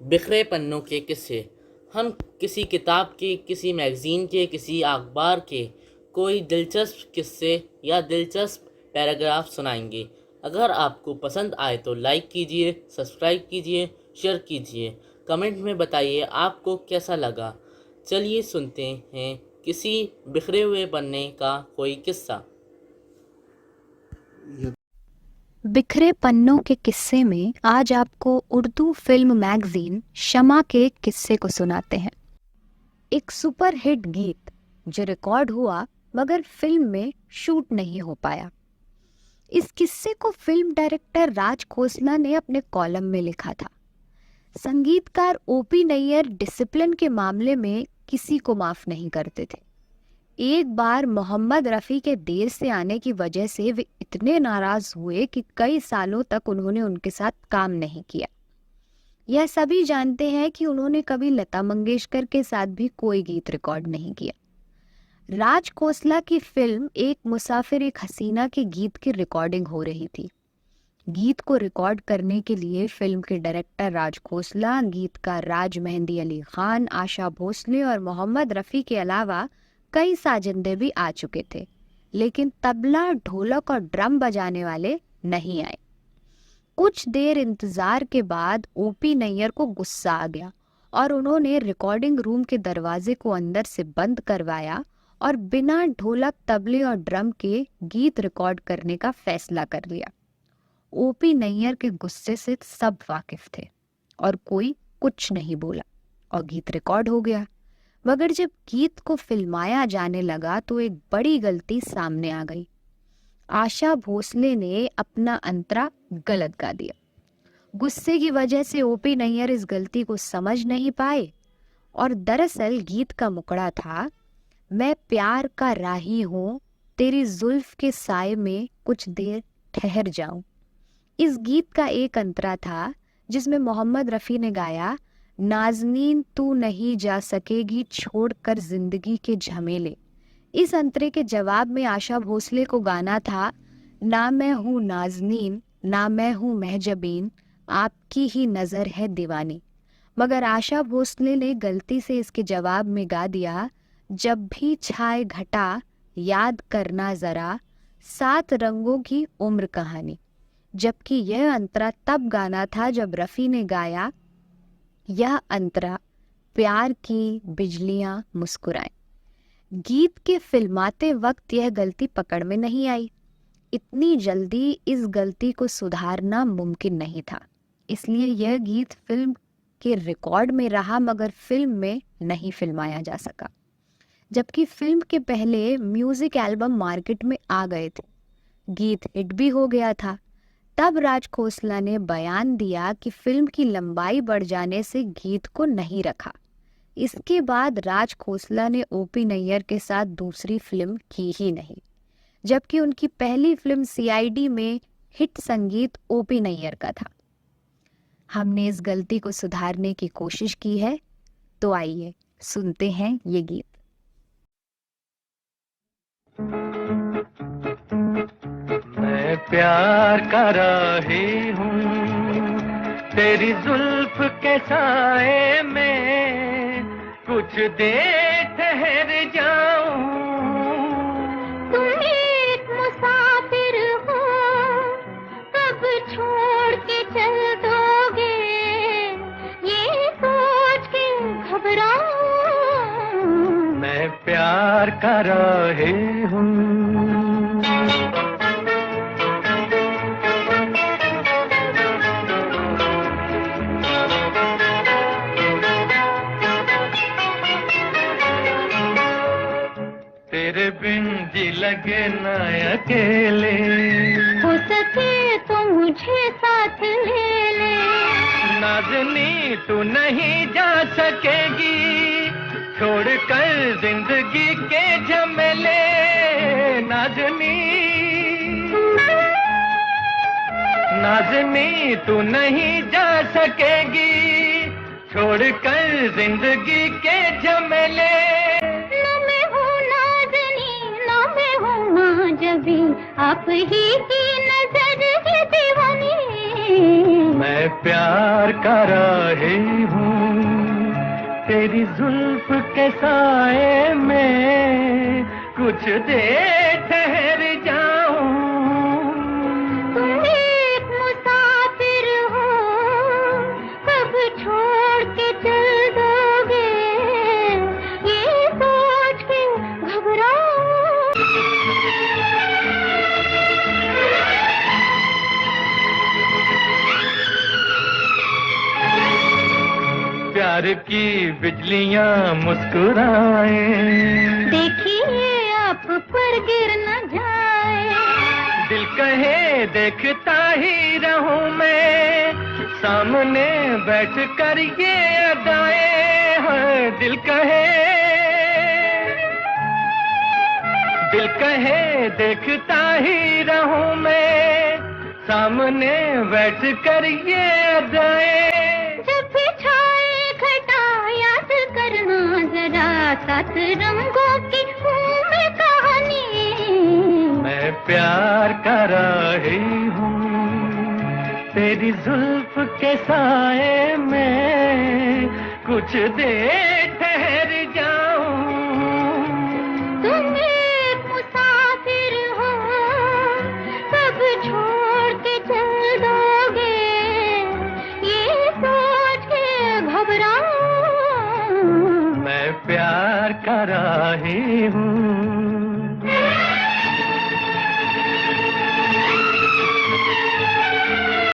बिखरे पन्नों के किस्से। हम किसी किताब के, किसी मैगज़ीन के, किसी अखबार के कोई दिलचस्प किस्से या दिलचस्प पैराग्राफ सुनाएंगे। अगर आपको पसंद आए तो लाइक कीजिए, सब्सक्राइब कीजिए, शेयर कीजिए। कमेंट में बताइए आपको कैसा लगा। चलिए सुनते हैं किसी बिखरे हुए पन्ने का कोई किस्सा। बिखरे पन्नों के किस्से में आज आपको उर्दू फिल्म मैगजीन शमा के एक किस्से को सुनाते हैं। एक सुपर हिट गीत जो रिकॉर्ड हुआ मगर फिल्म में शूट नहीं हो पाया। इस किस्से को फिल्म डायरेक्टर राज खोसला ने अपने कॉलम में लिखा था। संगीतकार ओपी नैयर डिसिप्लिन के मामले में किसी को माफ नहीं करते थे। एक बार मोहम्मद रफ़ी के देर से आने की वजह से वे इतने नाराज हुए कि कई सालों तक उन्होंने उनके साथ काम नहीं किया। यह सभी जानते हैं कि उन्होंने कभी लता मंगेशकर के साथ भी कोई गीत रिकॉर्ड नहीं किया। राज खोसला की फिल्म एक मुसाफिर एक हसीना के गीत की रिकॉर्डिंग हो रही थी। गीत को रिकॉर्ड करने के लिए फिल्म के डायरेक्टर राज खोसला, गीतकार राज मेहंदी अली खान, आशा भोसले और मोहम्मद रफ़ी के अलावा कई साजिंदे भी आ चुके थे, लेकिन तबला, ढोलक और ड्रम बजाने वाले नहीं आए। कुछ देर इंतजार के बाद ओपी नैयर को गुस्सा आ गया और उन्होंने रिकॉर्डिंग रूम के दरवाजे को अंदर से बंद करवाया और बिना ढोलक, तबले और ड्रम के गीत रिकॉर्ड करने का फैसला कर लिया। ओपी नैयर के गुस्से से सब वाकिफ थे और कोई कुछ नहीं बोला और गीत रिकॉर्ड हो गया। मगर जब गीत को फिल्माया जाने लगा तो एक बड़ी गलती सामने आ गई। आशा भोसले ने अपना अंतरा गलत गा दिया। गुस्से की वजह से ओपी नैयर इस गलती को समझ नहीं पाए और दरअसल गीत का मुकड़ा था, मैं प्यार का राही हूँ, तेरी जुल्फ के साए में कुछ देर ठहर जाऊं। इस गीत का एक अंतरा था जिसमें मोहम्मद रफ़ी ने गाया, नाज़नीन तू नहीं जा सकेगी छोड़कर जिंदगी के झमेले। इस अंतरे के जवाब में आशा भोसले को गाना था, ना मैं हूँ नाज़नीन, ना मैं हूँ महजबीन, आपकी ही नज़र है दीवानी। मगर आशा भोसले ने गलती से इसके जवाब में गा दिया, जब भी छाए घटा याद करना ज़रा, 7 रंगों की उम्र कहानी। जबकि यह अंतरा तब गाना था जब रफ़ी ने गाया, यह अंतरा प्यार की बिजलियां मुस्कुराएं। गीत के फिल्माते वक्त यह गलती पकड़ में नहीं आई। इतनी जल्दी इस गलती को सुधारना मुमकिन नहीं था, इसलिए यह गीत फिल्म के रिकॉर्ड में रहा मगर फिल्म में नहीं फिल्माया जा सका। जबकि फिल्म के पहले म्यूजिक एल्बम मार्केट में आ गए थे, गीत हिट भी हो गया था। तब राज खोसला ने बयान दिया कि फिल्म की लंबाई बढ़ जाने से गीत को नहीं रखा। इसके बाद राज खोसला ने ओपी नैयर के साथ दूसरी फिल्म की ही नहीं, जबकि उनकी पहली फिल्म सीआईडी में हिट संगीत ओपी नैयर का था। हमने इस गलती को सुधारने की कोशिश की है, तो आइए सुनते हैं ये गीत। मैं प्यार का राही हूँ, तेरी जुल्फ के साए में कुछ देर ठहर जाऊं। तुम एक मुसाफिर हो, कब छोड़ के चल दोगे, ये सोच के घबराऊं। मैं प्यार का राही हूँ। तेरे बिन जी लगे न अकेले, हो सके तो मुझे साथ ले ले। नाज़नी तू नहीं जा सकेगी छोड़कर जिंदगी के झमेले। नाज़नी, नाज़नी तू नहीं जा सकेगी छोड़कर जिंदगी के झमेले। जबी आप ही की नजर की दीवानी। मैं प्यार का राही हूँ, तेरी जुल्फ के साए में कुछ देर ठहर जाऊं। तुम एक मुसाफिर हो, कब छोड़ के चल दोगे, ये सोच के घबराऊं। प्यार की बिजलियां मुस्कुराए, देखिए आप पर गिर न जाए। दिल कहे देखता ही रहूं मैं, सामने बैठ कर ये अदाएं हैं। दिल कहे देखता ही रहूं मैं, सामने बैठ कर ये अदाएं। जब भी छाए घटा याद करना जरा, सात रंगों की में कहानी। मैं प्यार का राही हूँ, तेरी जुल्फ के साए में कुछ देर ठहर जाऊं। तुम एक मुसाफिर हो, कब छोड़ के चल दोगे, ये सोच के घबराऊं। मैं प्यार का राही हूँ,